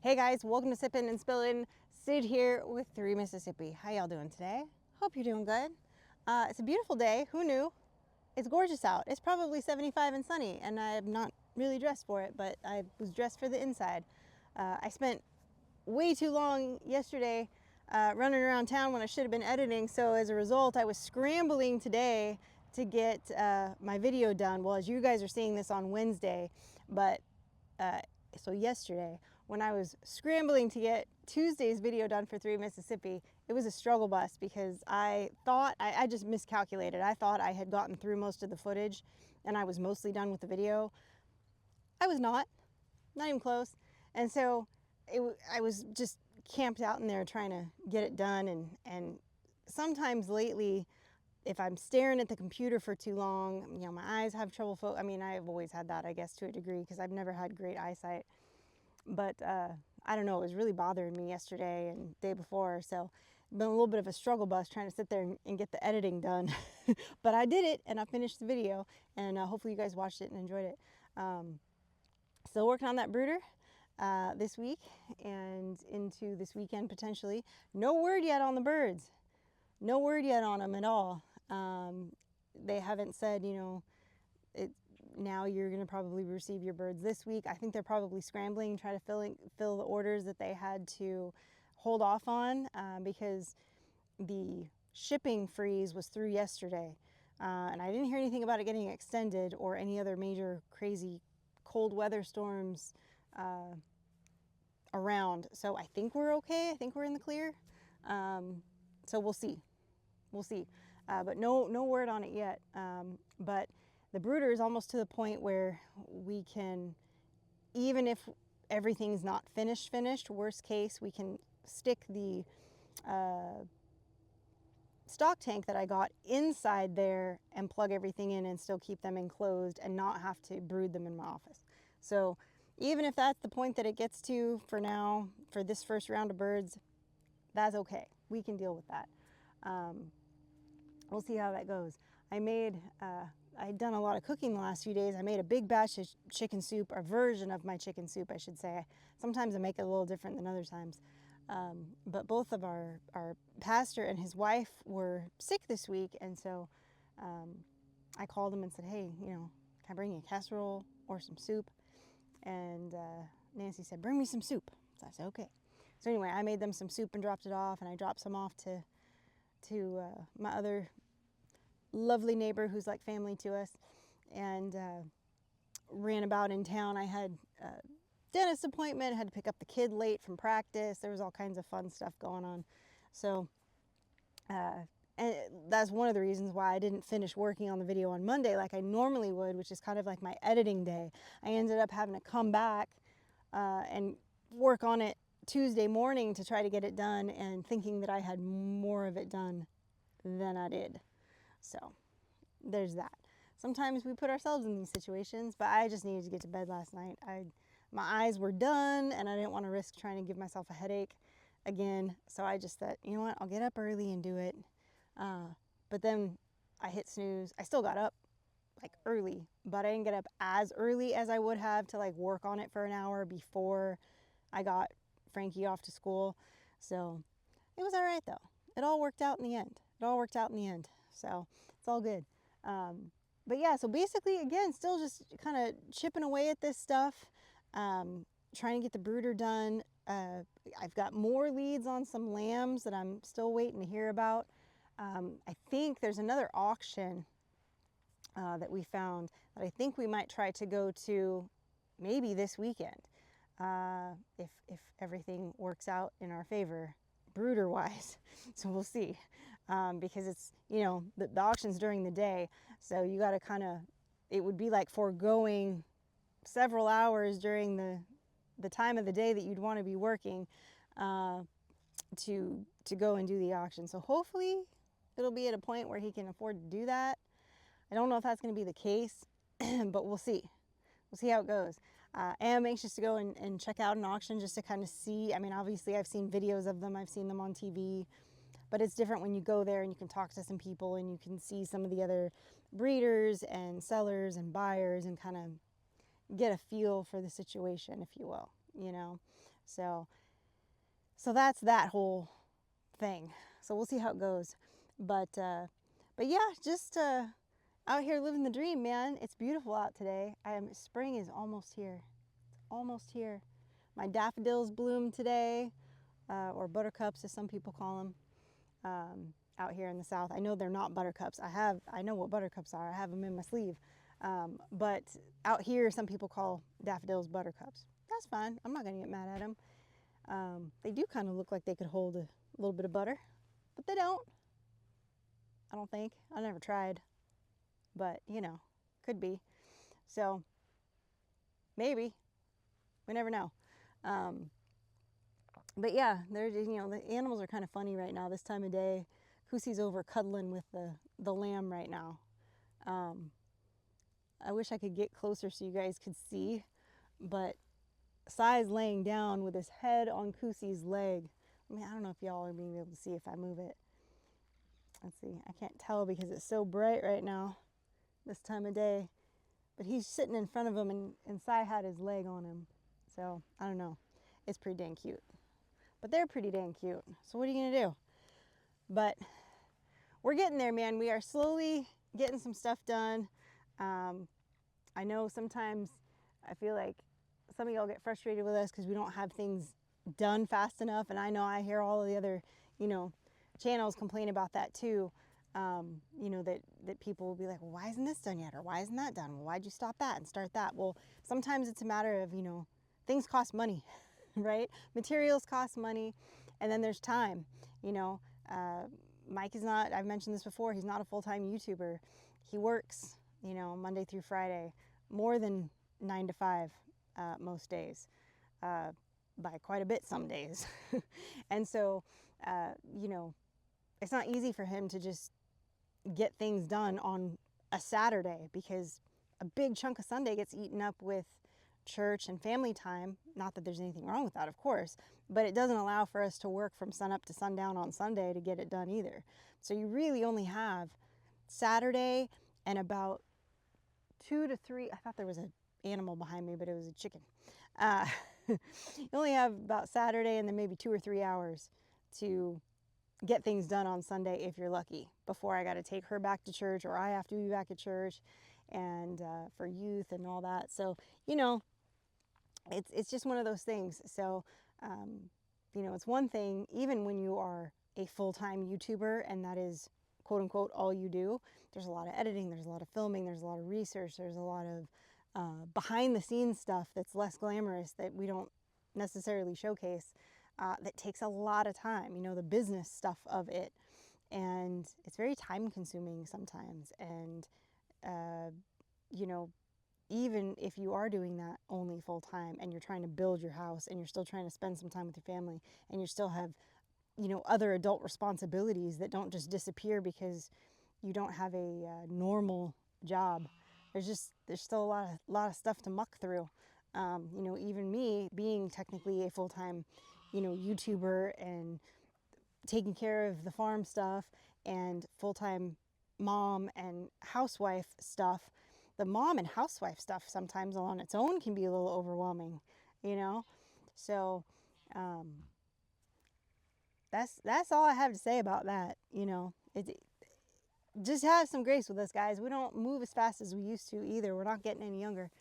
Hey guys, welcome to Sippin' and Spillin'. Sid here with 3 Mississippi. How y'all doing today? Hope you're doing good. It's a beautiful day. Who knew? It's gorgeous out. It's probably 75 and sunny, and I'm not really dressed for it, but I was dressed for the inside. I spent way too long yesterday running around town when I should have been editing, so as a result, I was scrambling today to get my video done. Well, as you guys are seeing this on Wednesday, but so yesterday, when I was scrambling to get Tuesday's video done for 3 Mississippi, it was a struggle bus because I thought, I just miscalculated. I thought I had gotten through most of the footage and I was mostly done with the video. I was not even close. And so I was just camped out in there trying to get it done. And sometimes lately, if I'm staring at the computer for too long, you know, my eyes have trouble I mean, I've always had that, I guess, to a degree, because I've never had great eyesight. But I don't know, it was really bothering me yesterday and day before. So it's been a little bit of a struggle bus trying to sit there and get the editing done. But I did it and I finished the video, and hopefully you guys watched it and enjoyed it. Still working on that brooder this week and into this weekend potentially. No word yet on the birds. No word yet on them at all. They haven't said, you know, now you're going to probably receive your birds this week. I think they're probably scrambling, trying to fill the orders that they had to hold off on because the shipping freeze was through yesterday. And I didn't hear anything about it getting extended or any other major crazy cold weather storms around. So I think we're okay. I think we're in the clear. So we'll see. We'll see. But no word on it yet. But the brooder is almost to the point where we can, even if everything's not finished, worst case, we can stick the stock tank that I got inside there and plug everything in and still keep them enclosed and not have to brood them in my office. So even if that's the point that it gets to for now, for this first round of birds, that's okay. We can deal with that. We'll see how that goes. I'd done a lot of cooking the last few days. I made a big batch of chicken soup, a version of my chicken soup, I should say. Sometimes I make it a little different than other times. But both of our pastor and his wife were sick this week, and so I called him and said, hey, you know, can I bring you a casserole or some soup? And Nancy said, bring me some soup. So I said, okay. So anyway, I made them some soup and dropped it off, and I dropped some off to my other lovely neighbor who's like family to us, and ran about in town. I had a dentist appointment, had to pick up the kid late from practice. There was all kinds of fun stuff going on. So and that's one of the reasons why I didn't finish working on the video on Monday like I normally would, which is kind of like my editing day. I ended up having to come back and work on it Tuesday morning to try to get it done, and thinking that I had more of it done than I did. So there's that. Sometimes we put ourselves in these situations, but I just needed to get to bed last night. My eyes were done and I didn't want to risk trying to give myself a headache again. So I just thought, you know what, I'll get up early and do it. But then I hit snooze. I still got up like early, but I didn't get up as early as I would have to like work on it for an hour before I got Frankie off to school. So it was all right though. It all worked out in the end. So it's all good. But yeah, so basically, again, still just kind of chipping away at this stuff, trying to get the brooder done. I've got more leads on some lambs that I'm still waiting to hear about. I think there's another auction that we found that I think we might try to go to maybe this weekend, if everything works out in our favor brooder wise. So we'll see, because it's, you know, the auction's during the day, so you got to kind of, it would be like foregoing several hours during the time of the day that you'd want to be working to go and do the auction. So hopefully it'll be at a point where he can afford to do that. I don't know if that's going to be the case, but we'll see. We'll see how it goes. I am anxious to go and check out an auction just to kind of see. I mean, obviously I've seen videos of them. I've seen them on TV. But it's different when you go there and you can talk to some people and you can see some of the other breeders and sellers and buyers and kind of get a feel for the situation, if you will, you know. So that's that whole thing. So we'll see how it goes. But yeah, just out here living the dream, man. It's beautiful out today. Spring is almost here. It's almost here. My daffodils bloomed today, or buttercups, as some people call them, out here in the South. I know they're not buttercups. I know what buttercups are. I have them in my sleeve. But out here, some people call daffodils buttercups. That's fine. I'm not going to get mad at them. They do kind of look like they could hold a little bit of butter, but they don't. I don't think. I never tried, but you know, could be. So maybe. We never know. But yeah, they're, you know, the animals are kind of funny right now this time of day. Koosie's over cuddling with the lamb right now. I wish I could get closer so you guys could see, but Sai's laying down with his head on Koosie's leg. I mean, I don't know if y'all are being able to see if I move it. Let's see. I can't tell because it's so bright right now this time of day. But he's sitting in front of him, and Sai had his leg on him. So, I don't know. It's pretty dang cute. But they're pretty dang cute. So what are you going to do? But we're getting there, man. We are slowly getting some stuff done. I know sometimes I feel like some of y'all get frustrated with us because we don't have things done fast enough. And I know I hear all of the other, you know, channels complain about that too. You know, that people will be like, well, why isn't this done yet? Or why isn't that done? Well, why'd you stop that and start that? Well, sometimes it's a matter of, you know, things cost money, right? Materials cost money. And then there's time, you know. Mike is not, I've mentioned this before, he's not a full-time YouTuber. He works, you know, Monday through Friday, more than 9 to 5 most days, by quite a bit some days. And so, you know, it's not easy for him to just get things done on a Saturday because a big chunk of Sunday gets eaten up with church and family time. Not that there's anything wrong with that, of course, but it doesn't allow for us to work from sunup to sundown on Sunday to get it done either. So you really only have Saturday and about 2 to 3, I thought there was an animal behind me, but it was a chicken. You only have about Saturday and then maybe 2 or 3 hours to get things done on Sunday if you're lucky, before I got to take her back to church or I have to be back at church and for youth and all that. So, you know, it's just one of those things. So, you know, it's one thing, even when you are a full-time YouTuber and that is quote unquote all you do, there's a lot of editing, there's a lot of filming, there's a lot of research, there's a lot of behind the scenes stuff that's less glamorous that we don't necessarily showcase, that takes a lot of time, you know, the business stuff of it. And it's very time consuming sometimes. And, you know, even if you are doing that only full time and you're trying to build your house and you're still trying to spend some time with your family and you still have, you know, other adult responsibilities that don't just disappear because you don't have a normal job. There's still a lot of stuff to muck through. You know, even me being technically a full-time, you know, YouTuber and taking care of the farm stuff and full-time mom and housewife stuff, the mom and housewife stuff sometimes on its own can be a little overwhelming, you know? So that's all I have to say about that, you know. Just have some grace with us, guys. We don't move as fast as we used to either. We're not getting any younger.